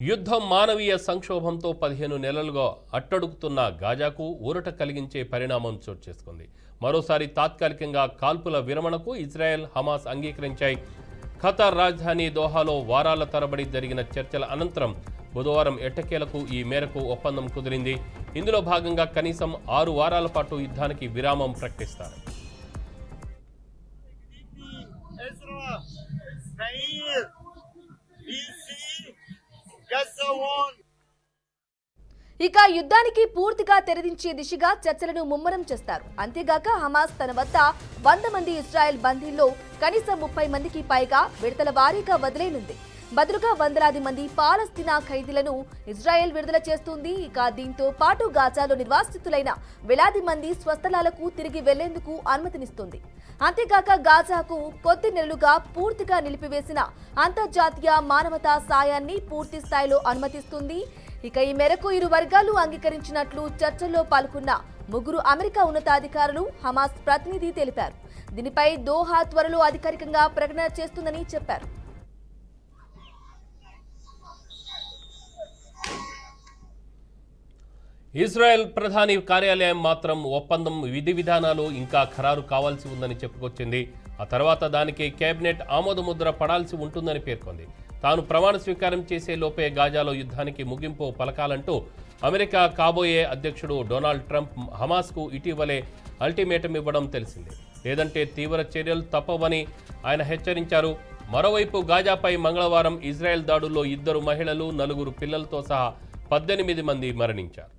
యుద్ధం మానవీయ సంక్షోభంతో 15 నెలలుగా అట్టడుగుతున్న గాజాకు ఊరట కలిగించే పరిణామం చోటు చేసుకుంది. మరోసారి తాత్కాలికంగా కాల్పుల విరమణకు ఇజ్రాయెల్, హమాస్ అంగీకరించాయి. ఖతార్ రాజధాని దోహాలో వారాల తరబడి జరిగిన చర్చల అనంతరం బుధవారం ఎట్టకేలకు ఈ మేరకు ఒప్పందం కుదిరింది. ఇందులో భాగంగా కనీసం 6 వారాల పాటు యుద్ధానికి విరామం ప్రకటిస్తారు. ఇక యుద్ధానికి పూర్తిగా తెరదించే దిశగా చర్చలను ముమ్మరం చేస్తారు. అంతేగాక హమాస్ తన వద్ద 100 మంది ఇజ్రాయెల్ బందీల్లో కనీసం 30 మందికి పైగా విడతల వారీగా వదిలేనుంది. బదులుగా వందలాది మంది పాలస్తీనా ఖైదీలను ఇజ్రాయెల్ విడుదల చేస్తుంది. ఇక దీంతో పాటు గాజాలో నిర్వాసితులైన వేలాది మంది స్వస్థలాలకు తిరిగి వెళ్లేందుకు అనుమతినిస్తుంది. అంతేగాక గాజాకు కొద్ది నెలలుగా పూర్తిగా నిలిపివేసిన అంతర్జాతీయ మానవతా సాయాన్ని పూర్తి స్థాయిలో అనుమతిస్తుంది. ఇక ఈ మేరకు ఇరు వర్గాలు అంగీకరించినట్లు చర్చల్లో పాల్గొన్న 3 అమెరికా ఉన్నతాధికారులు, హమాస్ ప్రతినిధి తెలిపారు. దీనిపై దోహా త్వరలో అధికారికంగా ప్రకటన చేస్తుందని చెప్పారు. ఇజ్రాయెల్ ప్రధాని కార్యాలయం మాత్రం ఒప్పందం విధి విధానాలు ఇంకా ఖరారు కావాల్సి ఉందని చెప్పుకొచ్చింది. ఆ తర్వాత దానికి కేబినెట్ ఆమోదముద్ర పడాల్సి ఉంటుందని పేర్కొంది. తాను ప్రమాణ స్వీకారం చేసే లోపే గాజాలో యుద్ధానికి ముగింపు పలకాలంటూ అమెరికా కాబోయే అధ్యక్షుడు డొనాల్డ్ ట్రంప్ హమాస్కు ఇటీవలే అల్టిమేటం ఇవ్వడం తెలిసిందే. లేదంటే తీవ్ర చర్యలు తప్పవని ఆయన హెచ్చరించారు. మరోవైపు గాజాపై మంగళవారం ఇజ్రాయెల్ దాడుల్లో 2 మహిళలు, 4 పిల్లలతో సహా 18 మంది మరణించారు.